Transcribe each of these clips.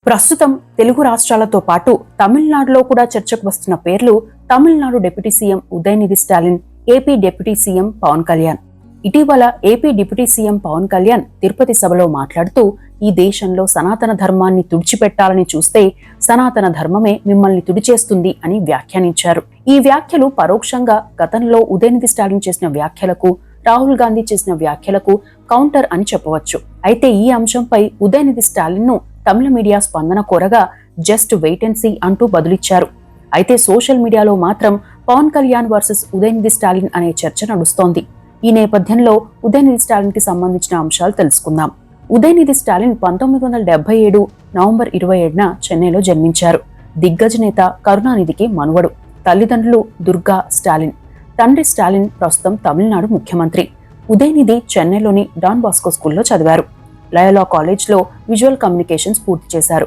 ప్రస్తుతం తెలుగు రాష్ట్రాలతో పాటు తమిళనాడులో కూడా చర్చకు వస్తున్న పేర్లు Tamil Nadu deputy CM Udhayanidhi Stalin, AP deputy CM Pawan Kalyan. ఇటీవల AP deputy CM Pawan Kalyan Tirupati సభలో మాట్లాడుతూ, ఈ దేశంలో సనాతన ధర్మాన్ని తుడిచిపెట్టాలని చూస్తే సనాతన ధర్మమే మిమ్మల్ని తుడిచేస్తుంది అని వ్యాఖ్యానించారు. ఈ వ్యాఖ్యలు పరోక్షంగా గతంలో ఉదయనిధి స్టాలిన్ చేసిన వ్యాఖ్యలకు, రాహుల్ గాంధీ చేసిన వ్యాఖ్యలకు కౌంటర్ అని చెప్పవచ్చు. అయితే ఈ అంశంపై ఉదయనిధి స్టాలిన్ ను తమిళ మీడియా స్పందన కోరగా జస్ట్ వెయిట్ అండ్ సీ అంటూ బదులిచ్చారు. అయితే సోషల్ మీడియాలో మాత్రం పవన్ కళ్యాణ్ వర్సెస్ ఉదయనిధి స్టాలిన్ అనే చర్చ నడుస్తోంది. ఈ నేపథ్యంలో ఉదయనిధి స్టాలిన్ కి సంబంధించిన అంశాలు తెలుసుకుందాం. ఉదయనిధి స్టాలిన్ 1977 నవంబర్ 27న చెన్నైలో జన్మించారు. దిగ్గజ నేత కరుణానిధికి మనువడు. తల్లిదండ్రులు దుర్గా స్టాలిన్, తండ్రి స్టాలిన్ ప్రస్తుతం తమిళనాడు ముఖ్యమంత్రి. ఉదయనిధి చెన్నైలోని డాన్ బాస్కో స్కూల్లో చదివారు. లయోలా కాలేజ్లో విజువల్ కమ్యూనికేషన్స్ పూర్తి చేశారు.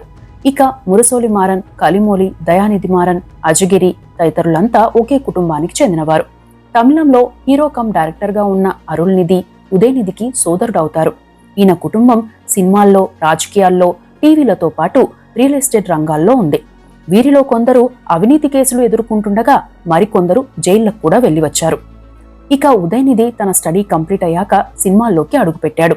ఇక మురసోలి మారన్, కలిమోలి, దయానిధి మారన్, అజగిరి తదితరులంతా ఒకే కుటుంబానికి చెందినవారు. తమిళంలో హీరో కమ్ డైరెక్టర్ గా ఉన్న అరుల్నిధి ఉదయనిధికి సోదరుడవుతారు. ఈయన కుటుంబం సినిమాల్లో, రాజకీయాల్లో, టీవీలతో పాటు రియల్ ఎస్టేట్ రంగాల్లో ఉంది. వీరిలో కొందరు అవినీతి కేసులు ఎదుర్కొంటుండగా మరికొందరు జైళ్లకు కూడా వెళ్లి వచ్చారు. ఇక ఉదయనిధి తన స్టడీ కంప్లీట్ అయ్యాక సినిమాల్లోకి అడుగుపెట్టాడు.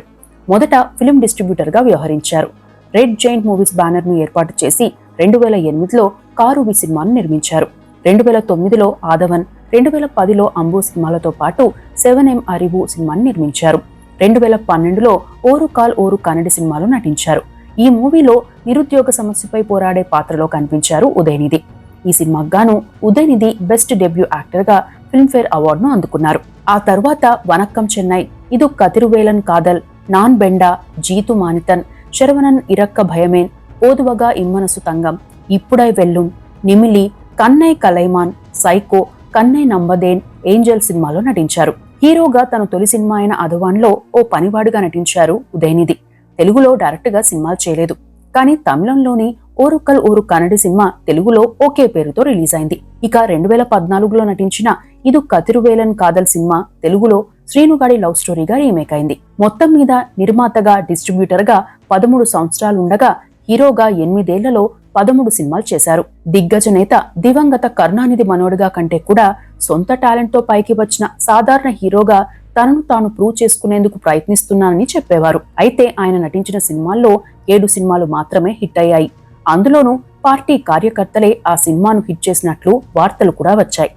మొదట ఫిల్మ్ డిస్ట్రిబ్యూటర్ గా వ్యవహరించారు. రెడ్ జైంట్ మూవీస్ బ్యానర్ ను ఏర్పాటు చేసి 2008లో కారువి సినిమాను నిర్మించారు. 2009లో ఆదవన్, 2010లో అంబు సినిమాలతో పాటు 7M అరివు సినిమాను నిర్మించారు. 2012లో ఓరు కాల్ ఓరు కన్నడి సినిమాలో నటించారు. ఈ మూవీలో నిరుద్యోగ సమస్యపై పోరాడే పాత్రలో కనిపించారు ఉదయనిధి. ఈ సినిమాకు గాను ఉదయనిధి బెస్ట్ డెబ్యూ యాక్టర్ గా ఫిల్మ్ఫేర్ అవార్డును అందుకున్నారు. ఆ తర్వాత వనక్కం చెన్నై, ఇదు కతిరువేలన్ Kadhal, non బెండా, Jitu మానితన్, Saravanan ఇరక్క భయమేన్, ఓదువగా ఇమ్మనసు Thangam, ఇప్పుడై వెల్లుం, నిమిలి, కన్నై కలైమాన్, psycho, కన్నై నంబదేన్, Angel సినిమాలో నటించారు. హీరోగా తన తొలి సినిమా అయిన అదవాన్లో ఓ పనివాడుగా నటించారు ఉదయనిధి. తెలుగులో డైరెక్ట్ గా సినిమాలు చేయలేదు. కానీ తమిళంలోని ఓరుకల్ ఓరు కన్నడి సినిమా తెలుగులో ఒకే పేరుతో రిలీజ్ అయింది. ఇక 2014లో నటించిన ఇదు కతిరువేలన్ కాదల్ సినిమా తెలుగులో శ్రీనుగాడి లవ్ స్టోరీగా రీమేక్ అయింది. మొత్తం మీద నిర్మాతగా, డిస్ట్రిబ్యూటర్ గా 13 సంవత్సరాలుండగా హీరోగా 8 ఏళ్లలో 13 సినిమాలు చేశారు. దిగ్గజ నేత దివంగత కరుణానిధి మనోడిగా కంటే కూడా సొంత టాలెంట్ తో పైకి వచ్చిన సాధారణ హీరోగా తనను తాను ప్రూవ్ చేసుకునేందుకు ప్రయత్నిస్తున్నానని చెప్పేవారు. అయితే ఆయన నటించిన సినిమాల్లో 7 సినిమాలు మాత్రమే హిట్ అయ్యాయి. అందులోనూ పార్టీ కార్యకర్తలే ఆ సినిమాను హిట్ చేసినట్లు వార్తలు కూడా వచ్చాయి.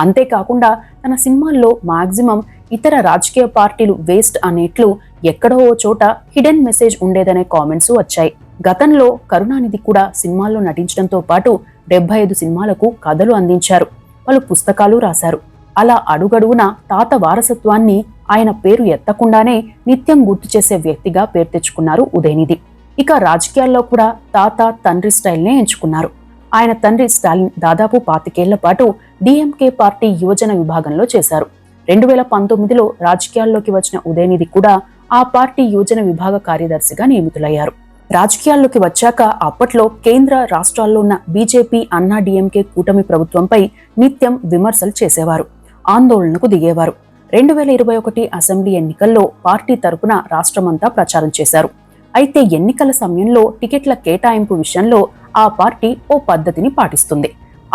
అంతేకాకుండా తన సినిమాల్లో మాక్సిమం ఇతర రాజకీయ పార్టీలు వేస్ట్ అనేట్లు ఎక్కడో ఓ చోట హిడెన్ మెసేజ్ ఉండేదనే కామెంట్స్ వచ్చాయి. గతంలో కరుణానిధి కూడా సినిమాల్లో నటించడంతో పాటు 75 సినిమాలకు కథలు అందించారు. పలు పుస్తకాలు రాశారు. అలా అడుగడుగున తాత వారసత్వాన్ని ఆయన పేరు ఎత్తకుండానే నిత్యం గుర్తు చేసే వ్యక్తిగా పేరు తెచ్చుకున్నారు ఉదయనిధి. ఇక రాజకీయాల్లో కూడా తాత, తండ్రి స్టైల్నే ఎంచుకున్నారు. ఆయన తండ్రి స్టాలిన్ దాదాపు 25 ఏళ్ల పాటు డిఎంకే పార్టీ యువజన విభాగంలో చేశారు. 2019లో రాజకీయాల్లోకి వచ్చిన ఉదయనిధి కూడా ఆ పార్టీ యువజన విభాగ కార్యదర్శిగా నియమితులయ్యారు. రాజకీయాల్లోకి వచ్చాక అప్పట్లో కేంద్ర, రాష్ట్రాల్లో ఉన్న బీజేపీ, అన్నా డిఎంకే కూటమి ప్రభుత్వంపై నిత్యం విమర్శలు చేసేవారు. ఆందోళనకు దిగేవారు. 2021 అసెంబ్లీ ఎన్నికల్లో పార్టీ తరపున రాష్ట్రమంతా ప్రచారం చేశారు. అయితే ఎన్నికల సమయంలో టికెట్ల కేటాయింపు విషయంలో ఆ పార్టీ ఓ పద్ధతిని పాటిస్తుంది.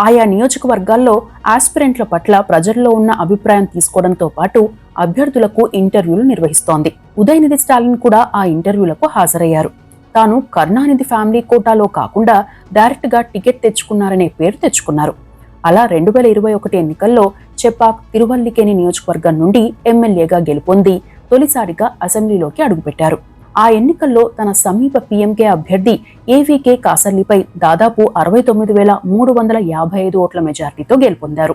ఆయా నియోజకవర్గాల్లో ఆస్పిరెంట్ల పట్ల ప్రజల్లో ఉన్న అభిప్రాయం తీసుకోవడంతో పాటు అభ్యర్థులకు ఇంటర్వ్యూలు నిర్వహిస్తోంది. ఉదయనిధి స్టాలిన్ కూడా ఆ ఇంటర్వ్యూలకు హాజరయ్యారు. తాను కరుణానిధి ఫ్యామిలీ కోటాలో కాకుండా డైరెక్ట్ గా టికెట్ తెచ్చుకున్నారనే పేరు తెచ్చుకున్నారు. అలా 2021 ఎన్నికల్లో చెపాక్, తిరువల్లికేని నియోజకవర్గం నుండి ఎమ్మెల్యేగా గెలుపొంది తొలిసారిగా అసెంబ్లీలోకి అడుగుపెట్టారు. ఆ ఎన్నికల్లో తన సమీప పీఎంకే అభ్యర్థి ఏవీకే కాసర్లిపై దాదాపు 69,355 ఓట్ల మెజార్టీతో గెలుపొందారు.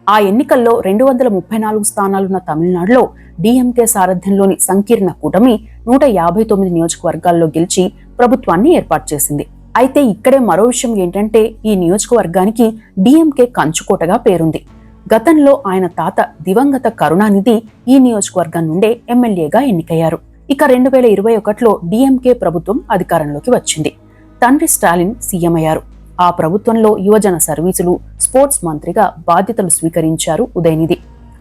ఆ ఎన్నికల్లో 234 స్థానాలున్న తమిళనాడులో డిఎంకే సారథ్యంలోని సంకీర్ణ కూటమి 159 నియోజకవర్గాల్లో గెలిచి ప్రభుత్వాన్ని ఏర్పాటు చేసింది. అయితే ఇక్కడే మరో విషయం ఏంటంటే ఈ నియోజకవర్గానికి డిఎంకే కంచుకోటగా పేరుంది. గతంలో ఆయన తాత దివంగత కరుణానిధి ఈ నియోజకవర్గం నుండే ఎమ్మెల్యేగా ఎన్నికయ్యారు. ఇక 2021లో డిఎంకే ప్రభుత్వం అధికారంలోకి వచ్చింది. తండ్రి స్టాలిన్ సీఎం అయ్యారు. ఆ ప్రభుత్వంలో యువజన సర్వీసులు, స్పోర్ట్స్ మంత్రిగా బాధ్యతలు స్వీకరించారు ఉదయనిధి.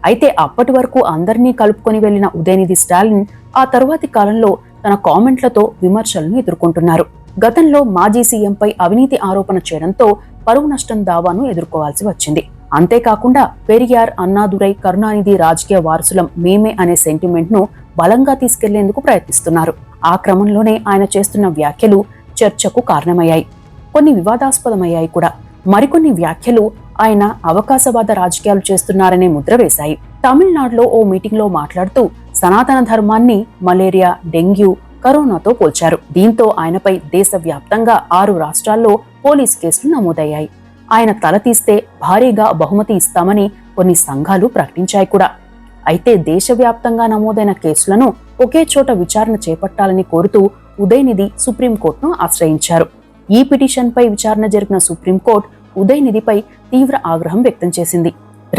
అయితే అప్పటి వరకు అందరినీ కలుపుకొని వెళ్లిన ఉదయనిధి స్టాలిన్ ఆ తరువాతి కాలంలో తన కామెంట్లతో విమర్శలను ఎదుర్కొంటున్నారు. గతంలో మాజీ సీఎంపై అవినీతి ఆరోపణ చేయడంతో పరువు నష్టం దావాను ఎదుర్కోవాల్సి వచ్చింది. అంతేకాకుండా పెరియార్, అన్నాదురై, కరుణానిధి రాజకీయ వారసులం మేమే అనే సెంటిమెంట్ ను బలంగా తీసుకెళ్లేందుకు ప్రయత్నిస్తున్నారు. ఆ క్రమంలోనే ఆయన చేస్తున్న వ్యాఖ్యలు చర్చకు కారణమయ్యాయి, కొన్ని వివాదాస్పదమయ్యాయి కూడా. మరికొన్ని వ్యాఖ్యలు ఆయన అవకాశవాద రాజకీయాలు చేస్తున్నారనే ముద్ర వేశాయి. తమిళనాడులో ఓ మీటింగ్ లో మాట్లాడుతూ సనాతన ధర్మాన్ని మలేరియా, డెంగ్యూ, కరోనాతో పోల్చారు. దీంతో ఆయనపై దేశవ్యాప్తంగా 6 రాష్ట్రాల్లో పోలీస్ కేసులు నమోదయ్యాయి. ఆయన తల తీస్తే భారీగా బహుమతి ఇస్తామని కొన్ని సంఘాలు ప్రకటించాయి కూడా. అయితే దేశవ్యాప్తంగా నమోదైన కేసులను ఒకే చోట విచారణ చేపట్టాలని కోరుతూ ఉదయనిధి సుప్రీంకోర్టును ఆశ్రయించారు. ఈ పిటిషన్పై విచారణ జరిపిన సుప్రీంకోర్టు ఉదయనిధిపై తీవ్ర ఆగ్రహం వ్యక్తం చేసింది.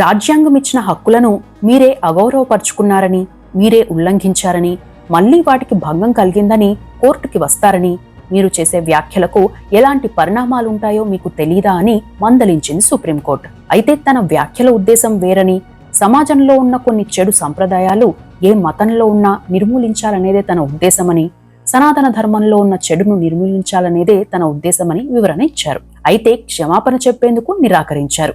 రాజ్యాంగం ఇచ్చిన హక్కులను మీరే అగౌరవపరుచుకున్నారని, మీరే ఉల్లంఘించారని, మళ్లీ వాటికి భంగం కలిగిందని కోర్టుకి వస్తారని, మీరు చేసే వ్యాఖ్యలకు ఎలాంటి పరిణామాలుంటాయో మీకు తెలీదా అని మందలించింది సుప్రీంకోర్టు. అయితే తన వ్యాఖ్యల ఉద్దేశం వేరని, సమాజంలో ఉన్న కొన్ని చెడు సంప్రదాయాలు ఏ మతంలో ఉన్నా నిర్మూలించాలనేదే తన ఉద్దేశమని, సనాతన ధర్మంలో ఉన్న చెడును నిర్మూలించాలనేదే తన ఉద్దేశమని వివరణ ఇచ్చారు. అయితే క్షమాపణ చెప్పేందుకు నిరాకరించారు.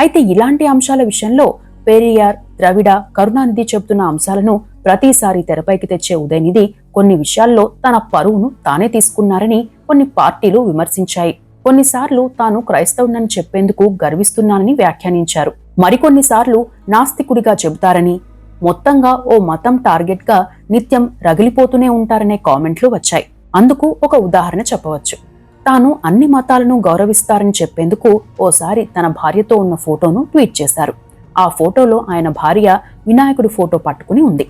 అయితే ఇలాంటి అంశాల విషయంలో పెరియార్, ద్రవిడ, కరుణానిధి చెబుతున్న అంశాలను ప్రతిసారి తెరపైకి తెచ్చే ఉదయనిధి కొన్ని విషయాల్లో తన పరువును తానే తీసుకున్నారని కొన్ని పార్టీలు విమర్శించాయి. కొన్నిసార్లు తాను క్రైస్తవునని చెప్పేందుకు గర్విస్తున్నానని వ్యాఖ్యానించారు. మరికొన్నిసార్లు నాస్తికుడిగా చెబుతారని, మొత్తంగా ఓ మతం టార్గెట్ గా నిత్యం రగిలిపోతూనే ఉంటారనే కామెంట్లు వచ్చాయి. అందుకు ఒక ఉదాహరణ చెప్పవచ్చు. తాను అన్ని మతాలను గౌరవిస్తారని చెప్పేందుకు ఓసారి తన భార్యతో ఉన్న ఫోటోను ట్వీట్ చేశారు. ఆ ఫోటోలో ఆయన భార్య వినాయకుడి ఫోటో పట్టుకుని ఉంది.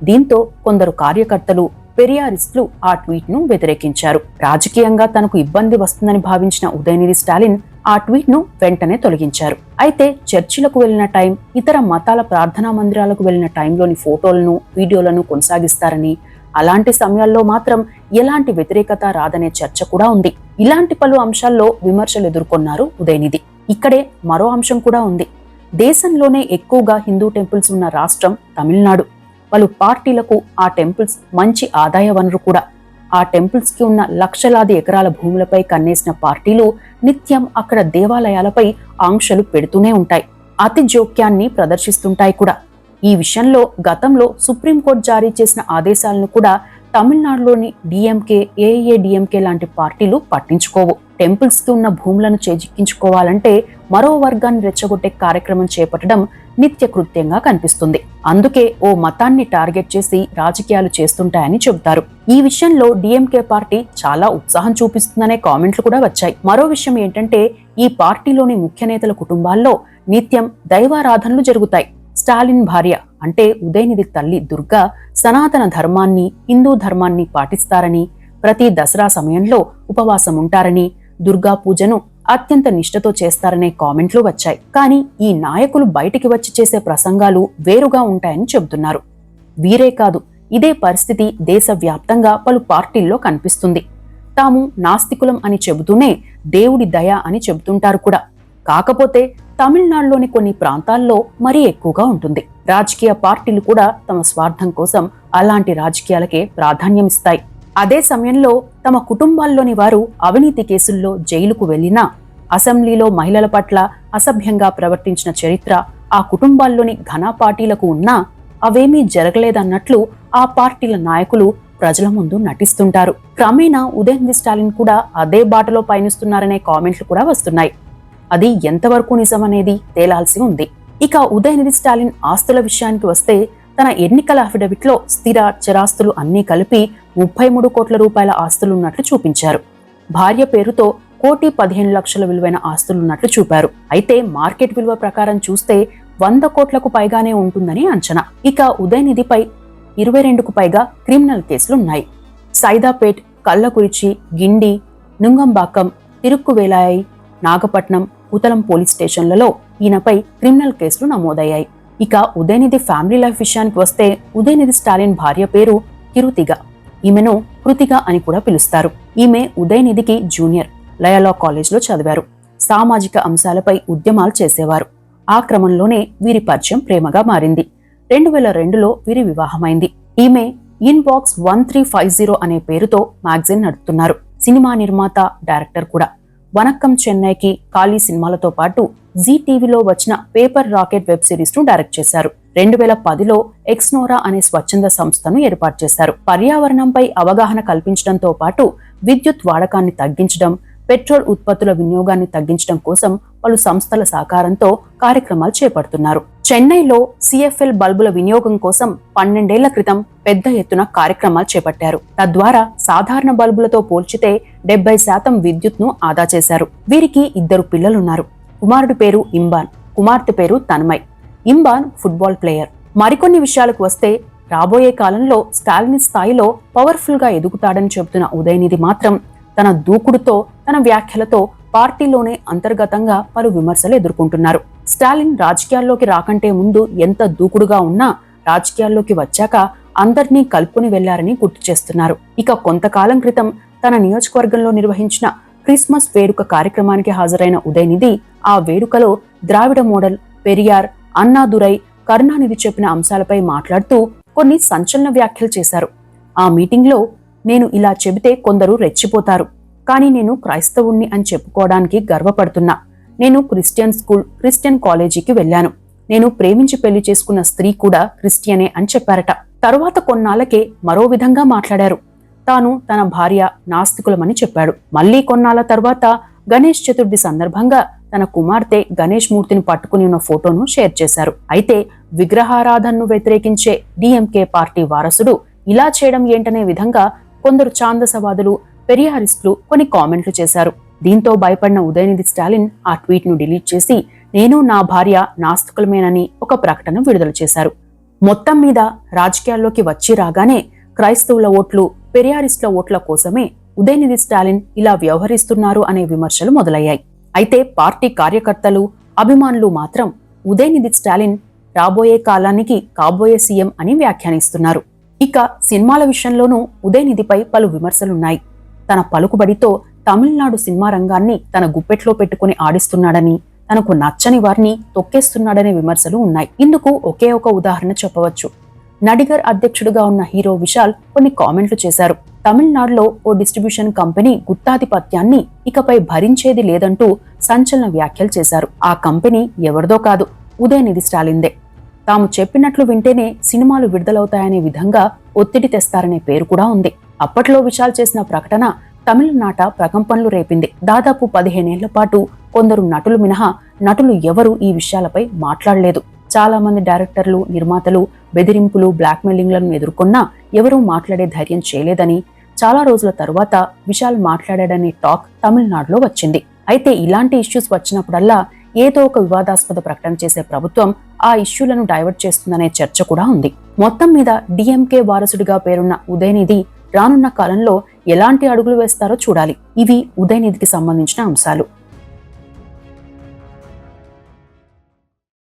దీంతో కొందరు కార్యకర్తలు, పెరియారిస్టులు ఆ ట్వీట్ ను వ్యతిరేకించారు. రాజకీయంగా తనకు ఇబ్బంది వస్తుందని భావించిన ఉదయనిధి స్టాలిన్ ఆ ట్వీట్ ను వెంటనే తొలగించారు. అయితే చర్చిలకు వెళ్లిన టైం, ఇతర మతాల ప్రార్థనా మందిరాలకు వెళ్లిన టైంలోని ఫోటోలను, వీడియోలను కొనసాగిస్తారని, అలాంటి సమయాల్లో మాత్రం ఎలాంటి వ్యతిరేకత రాదనే చర్చ కూడా ఉంది. ఇలాంటి పలు అంశాల్లో విమర్శలు ఎదుర్కొన్నారు ఉదయనిధి. ఇక్కడే మరో అంశం కూడా ఉంది. దేశంలోనే ఎక్కువగా హిందూ టెంపుల్స్ ఉన్న రాష్ట్రం తమిళనాడు. పలు పార్టీలకు ఆ టెంపుల్స్ మంచి ఆదాయ వనరు కూడా. ఆ టెంపుల్స్ కి ఉన్న లక్షలాది ఎకరాల భూములపై కన్నేసిన పార్టీలు నిత్యం అక్కడ దేవాలయాలపై ఆంక్షలు పెడుతూనే ఉంటాయి. అతి జోక్యాన్ని ప్రదర్శిస్తుంటాయి కూడా. ఈ విషయంలో గతంలో సుప్రీంకోర్టు జారీ చేసిన ఆదేశాలను కూడా తమిళనాడులోని డిఎంకే, ఏఐఏడిఎంకే లాంటి పార్టీలు పట్టించుకోవు. టెంపుల్స్ కి ఉన్న భూములను చేజిక్కించుకోవాలంటే మరో వర్గాన్ని రెచ్చగొట్టే కార్యక్రమం చేపట్టడం నిత్యకృత్యంగా కనిపిస్తుంది. అందుకే ఓ మతాన్ని టార్గెట్ చేసి రాజకీయాలు చేస్తుంటాయని చెబుతారు. ఈ విషయంలో డిఎంకే పార్టీ చాలా ఉత్సాహం చూపిస్తుందనే కామెంట్లు కూడా వచ్చాయి. మరో విషయం ఏంటంటే, ఈ పార్టీలోని ముఖ్య నేతల కుటుంబాల్లో నిత్యం దైవారాధనలు జరుగుతాయి. స్టాలిన్ భార్య అంటే ఉదయనిధి తల్లి దుర్గా సనాతన ధర్మాన్ని, హిందూ ధర్మాన్ని పాటిస్తారని, ప్రతి దసరా సమయంలో ఉపవాసం ఉంటారని, దుర్గా పూజను అత్యంత నిష్ఠతో చేస్తారనే కామెంట్లు వచ్చాయి. కానీ ఈ నాయకులు బయటికి వచ్చి చేసే ప్రసంగాలు వేరుగా ఉంటాయని చెబుతున్నారు. వీరే కాదు, ఇదే పరిస్థితి దేశవ్యాప్తంగా పలు పార్టీల్లో కనిపిస్తుంది. తాము నాస్తికులం అని చెబుతూనే దేవుడి దయ అని చెబుతుంటారు కూడా. కాకపోతే తమిళనాడులోని కొన్ని ప్రాంతాల్లో మరీ ఎక్కువగా ఉంటుంది. రాజకీయ పార్టీలు కూడా తమ స్వార్థం కోసం అలాంటి రాజకీయాలకే ప్రాధాన్యమిస్తాయి. అదే సమయంలో తమ కుటుంబాల్లోని వారు అవినీతి కేసుల్లో జైలుకు వెళ్లినా, అసెంబ్లీలో మహిళల పట్ల అసభ్యంగా ప్రవర్తించిన చరిత్ర ఆ కుటుంబాల్లోని ఘన పార్టీలకు ఉన్నా అవేమీ జరగలేదన్నట్లు ఆ పార్టీల నాయకులు ప్రజల ముందు నటిస్తుంటారు. క్రమేణా ఉదయనిధి స్టాలిన్ కూడా అదే బాటలో పయనిస్తున్నారనే కామెంట్లు కూడా వస్తున్నాయి. అది ఎంతవరకు నిజమనేది తేలాల్సి ఉంది. ఇక ఉదయనిధి స్టాలిన్ ఆస్తుల విషయానికి వస్తే, తన ఎన్నికల అఫిడవిట్లో స్థిర చరాస్తులు అన్నీ కలిపి 33 కోట్ల రూపాయల ఆస్తులున్నట్లు చూపించారు. భార్య పేరుతో 1,15,00,000 విలువైన ఆస్తులున్నట్లు చూపారు. అయితే మార్కెట్ విలువ ప్రకారం చూస్తే 100 కోట్లకు పైగానే ఉంటుందని అంచనా. ఇక ఉదయనిధిపై 22కు పైగా క్రిమినల్ కేసులున్నాయి. సైదాపేట్, కల్లకురిచి, గిండి, నుంగంబాకం, తిరుక్కువేలాయి, నాగపట్నం, ఉతలం పోలీస్ స్టేషన్లలో ఈయనపై క్రిమినల్ కేసులు నమోదయ్యాయి. ఇక ఉదయనిధి ఫ్యామిలీ లైఫ్ విషయానికి వస్తే, ఉదయనిధి స్టాలిన్ భార్య పేరు కిరుతిగ. ఈమెను కృతిక అని కూడా పిలుస్తారు. ఈమె ఉదయనిధికి జూనియర్. లయలా కాలేజ్లో చదివారు. సామాజిక అంశాలపై ఉద్యమాలు చేసేవారు. ఆ క్రమంలోనే వీరి పరిచయం ప్రేమగా మారింది. 2002లో వీరి వివాహమైంది. ఈమె ఇన్బాక్స్ 1350 అనే పేరుతో మ్యాగజైన్ నడుపుతున్నారు. సినిమా నిర్మాత, డైరెక్టర్ కూడా. వనక్కం చెన్నైకి, కాళీ సినిమాలతో పాటు జీ టీవీలో వచ్చిన పేపర్ రాకెట్ వెబ్ సిరీస్ ను డైరెక్ట్ చేశారు. 2010లో ఎక్స్నోరా అనే స్వచ్ఛంద సంస్థను ఏర్పాటు చేశారు. పర్యావరణంపై అవగాహన కల్పించడంతో పాటు విద్యుత్ వాడకాన్ని తగ్గించడం, పెట్రోల్ ఉత్పత్తుల వినియోగాన్ని తగ్గించడం కోసం పలు సంస్థల సహకారంతో కార్యక్రమాలు చేపడుతున్నారు. చెన్నైలో సిఎఫ్ఎల్ బల్బుల వినియోగం కోసం 12 ఏళ్ల క్రితం పెద్ద ఎత్తున కార్యక్రమాలు చేపట్టారు. తద్వారా సాధారణ బల్బులతో పోల్చితే 70% విద్యుత్ను ఆదా చేశారు. వీరికి 2 పిల్లలున్నారు. కుమారుడి పేరు ఇంబాన్, కుమార్తె పేరు తన్మయ్. ఇంబాన్ football player. మరికొన్ని విషయాలకు వస్తే, రాబోయే కాలంలో స్టాలిన్ స్థాయిలో పవర్ఫుల్ గా ఎదుగుతాడని చెబుతున్న ఉదయనిధి మాత్రం తన దూకుడుతో, తన వ్యాఖ్యలతో పార్టీలోనే అంతర్గతంగా పలు విమర్శలు ఎదుర్కొంటున్నారు. స్టాలిన్ రాజకీయాల్లోకి రాకంటే ముందు ఎంత దూకుడుగా ఉన్నా రాజకీయాల్లోకి వచ్చాక అందర్నీ కలుపుకుని వెళ్లారని గుర్తు చేస్తున్నారు. ఇక కొంతకాలం క్రితం తన నియోజకవర్గంలో నిర్వహించిన క్రిస్మస్ వేడుక కార్యక్రమానికి హాజరైన ఉదయనిధి ఆ వేడుకలో ద్రావిడ మోడల్, పెరియార్, అన్నాదురై, కరుణానిధి చెప్పిన అంశాలపై మాట్లాడుతూ కొన్ని సంచలన వ్యాఖ్యలు చేశారు. ఆ మీటింగ్లో, నేను ఇలా చెబితే కొందరు రెచ్చిపోతారు, కానీ నేను క్రైస్తవుణ్ణి అని చెప్పుకోవడానికి గర్వపడుతున్నా. నేను క్రిస్టియన్ స్కూల్, క్రిస్టియన్ కాలేజీకి వెళ్లాను. నేను ప్రేమించి పెళ్లి చేసుకున్న స్త్రీ కూడా క్రిస్టియనే అని చెప్పారట. తరువాత కొన్నాళ్లకే మరో విధంగా మాట్లాడారు. తాను, తన భార్య నాస్తికులమని చెప్పాడు. మళ్లీ కొన్నాళ్ల తర్వాత గణేష్ చతుర్థి సందర్భంగా తన కుమార్తె గణేష్ మూర్తిని పట్టుకుని ఉన్న ఫోటోను షేర్ చేశారు. అయితే విగ్రహారాధనను వ్యతిరేకించే డిఎంకే పార్టీ వారసుడు ఇలా చేయడం ఏంటనే విధంగా కొందరు ఛాందసవాదులు, పెరియారిస్టులు కొన్ని కామెంట్లు చేశారు. దీంతో భయపడిన ఉదయనిధి స్టాలిన్ ఆ ట్వీట్ ను డిలీట్ చేసి, నేను నా భార్య నాస్తికులమేనని ఒక ప్రకటన విడుదల చేశారు. మొత్తం మీద రాజకీయాల్లోకి వచ్చి రాగానే క్రైస్తవుల ఓట్లు, పెరియారిస్టుల ఓట్ల కోసమే ఉదయనిధి స్టాలిన్ ఇలా వ్యవహరిస్తున్నారు అనే విమర్శలు మొదలయ్యాయి. అయితే పార్టీ కార్యకర్తలు, అభిమానులు మాత్రం ఉదయనిధి స్టాలిన్ రాబోయే కాలానికి కాబోయే సీఎం అని వ్యాఖ్యానిస్తున్నారు. ఇక సినిమాల విషయంలోనూ ఉదయనిధిపై పలు విమర్శలున్నాయి. తన పలుకుబడితో తమిళనాడు సినిమా రంగాన్ని తన గుప్పెట్లో పెట్టుకుని ఆడిస్తున్నాడని, తనకు నచ్చని వారిని తొక్కేస్తున్నాడనే విమర్శలు ఉన్నాయి. ఇందుకు ఒకే ఒక ఉదాహరణ చెప్పవచ్చు. నడిగర్ అధ్యక్షుడిగా ఉన్న హీరో విశాల్ కొన్ని కామెంట్లు చేశారు. తమిళనాడులో ఓ డిస్ట్రిబ్యూషన్ కంపెనీ గుత్తాధిపత్యాన్ని ఇకపై భరించేది లేదంటూ సంచలన వ్యాఖ్యలు చేశారు. ఆ కంపెనీ ఎవరిదో కాదు, ఉదయనిధి స్టాలిన్దే. తాము చెప్పినట్లు వింటేనే సినిమాలు విడుదలవుతాయనే విధంగా ఒత్తిడి తెస్తారనే పేరు కూడా ఉంది. అప్పట్లో విశాల్ చేసిన ప్రకటన తమిళనాట ప్రకంపనలు రేపింది. దాదాపు 15 ఏళ్ల పాటు కొందరు నటులు మినహా నటులు ఎవరూ ఈ విషయాలపై మాట్లాడలేదు. చాలా మంది డైరెక్టర్లు, నిర్మాతలు బెదిరింపులు, బ్లాక్మెయిలింగ్లను ఎదుర్కొన్నా ఎవరూ మాట్లాడే ధైర్యం చేయలేదని, చాలా రోజుల తరువాత విశాల్ మాట్లాడాడనే టాక్ తమిళనాడులో వచ్చింది. అయితే ఇలాంటి ఇష్యూస్ వచ్చినప్పుడల్లా ఏదో ఒక వివాదాస్పద ప్రకటన చేసే ప్రభుత్వం ఆ ఇష్యూలను డైవర్ట్ చేస్తుందనే చర్చ కూడా ఉంది. మొత్తం మీద డిఎంకే వారసుడిగా పేరున్న ఉదయనిధి రానున్న కాలంలో ఎలాంటి అడుగులు వేస్తారో చూడాలి. ఇవి ఉదయనిధికి సంబంధించిన అంశాలు.